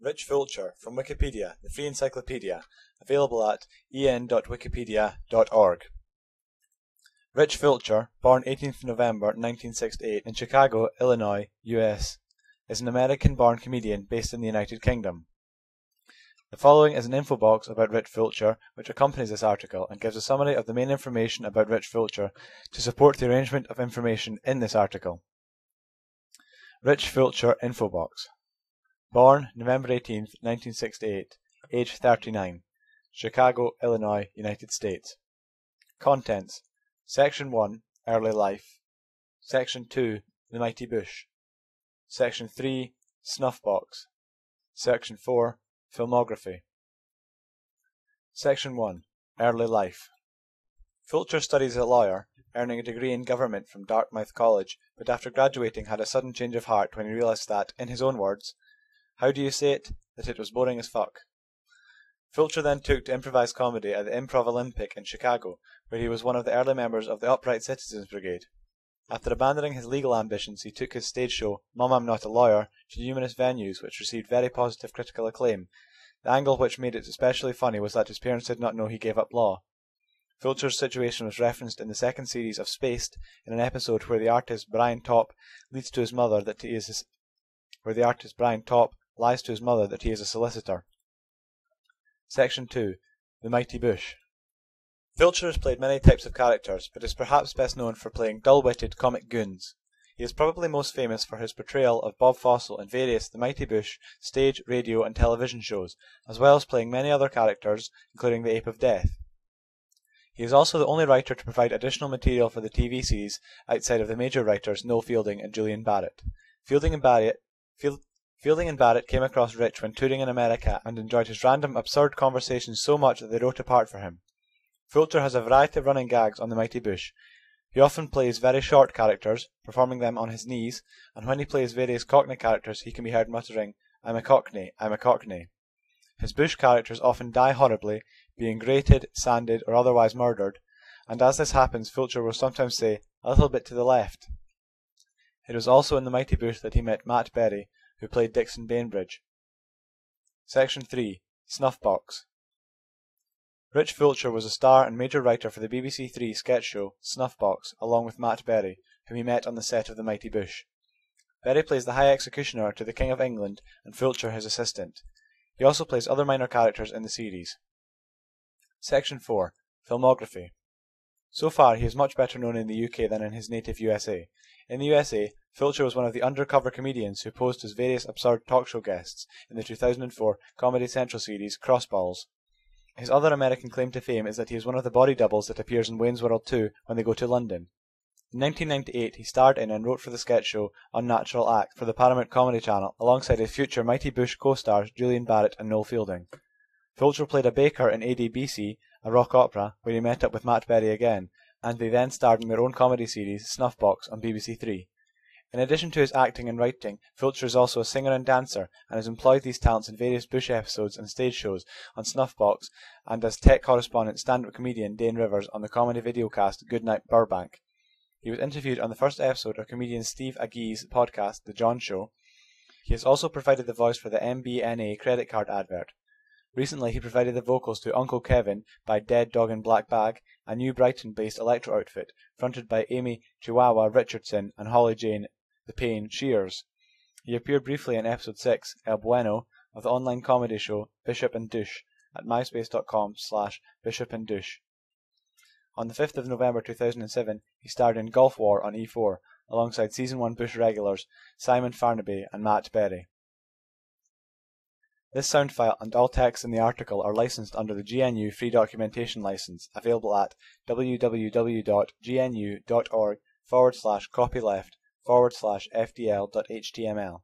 Rich Fulcher from Wikipedia, the free encyclopedia, available at en.wikipedia.org. Rich Fulcher, born 18th November 1968 in Chicago, Illinois, US, is an American-born comedian based in the United Kingdom. The following is an info box about Rich Fulcher, which accompanies this article and gives a summary of the main information about Rich Fulcher to support the arrangement of information in this article. Rich Fulcher info box. Born November 18th, 1968, age 39, Chicago, Illinois, United States. Contents: Section 1, Early Life. Section 2, The Mighty Boosh. Section 3, Snuffbox. Section 4, Filmography. Section 1, Early Life. Fulcher studies as a lawyer, earning a degree in government from Dartmouth College, but after graduating had a sudden change of heart when he realised that, in his own words, how do you say it, that it was boring as fuck. Fulcher then took to improvised comedy at the Improv Olympic in Chicago, where he was one of the early members of the Upright Citizens Brigade. After abandoning his legal ambitions, he took his stage show, Mum, I'm Not a Lawyer, to numerous venues, which received very positive critical acclaim. The angle which made it especially funny was that his parents did not know he gave up law. Fulcher's situation was referenced in the second series of Spaced, in an episode where the artist Brian Topp lies to his mother that he is a solicitor. Section 2. The Mighty Boosh. Fulcher has played many types of characters, but is perhaps best known for playing dull-witted comic goons. He is probably most famous for his portrayal of Bob Fossil in various The Mighty Boosh stage, radio and television shows, as well as playing many other characters, including the Ape of Death. He is also the only writer to provide additional material for the TV series outside of the major writers Noel Fielding and Julian Barratt. Fielding and Barratt came across Rich when touring in America and enjoyed his random, absurd conversations so much that they wrote a part for him. Fulcher has a variety of running gags on The Mighty Boosh. He often plays very short characters, performing them on his knees, and when he plays various Cockney characters he can be heard muttering, I'm a Cockney, I'm a Cockney. His Boosh characters often die horribly, being grated, sanded, or otherwise murdered, and as this happens Fulcher will sometimes say, a little bit to the left. It was also in The Mighty Boosh that he met Matt Berry, who played Dixon Bainbridge. Section 3. Snuffbox. Rich Fulcher was a star and major writer for the BBC Three sketch show Snuffbox, along with Matt Berry, whom he met on the set of The Mighty Boosh. Berry plays the High Executioner to the King of England, and Fulcher his assistant. He also plays other minor characters in the series. Section 4. Filmography. So far he is much better known in the UK than in his native USA. In the USA, Fulcher was one of the undercover comedians who posed as various absurd talk show guests in the 2004 Comedy Central series Crossballs. His other American claim to fame is that he is one of the body doubles that appears in Wayne's World 2 when they go to London. In 1998 he starred in and wrote for the sketch show Unnatural Act for the Paramount Comedy Channel alongside his future Mighty Boosh co-stars Julian Barratt and Noel Fielding. Fulcher played a baker in ADBC, a rock opera, where he met up with Matt Berry again, and they then starred in their own comedy series Snuffbox on BBC Three. In addition to his acting and writing, Fulcher is also a singer and dancer, and has employed these talents in various Boosh episodes and stage shows on Snuffbox, and as tech correspondent stand-up comedian Dane Rivers on the comedy videocast Goodnight Burbank. He was interviewed on the first episode of comedian Steve Agee's podcast The John Show. He has also provided the voice for the MBNA credit card advert. Recently he provided the vocals to Uncle Kevin by Dead Dog in Black Bag, a New Brighton-based electro outfit fronted by Amy Chihuahua Richardson and Holly Jane The Pain Shears. He appeared briefly in episode 6, El Bueno, of the online comedy show Bishop and Douche at myspace.com/bishopanddouche. On the 5th of November 2007, he starred in Gulf War on E4, alongside Season 1 Boosh regulars Simon Farnaby and Matt Berry. This sound file and all text in the article are licensed under the GNU Free Documentation License, available at www.gnu.org/copyleft/FDL.html.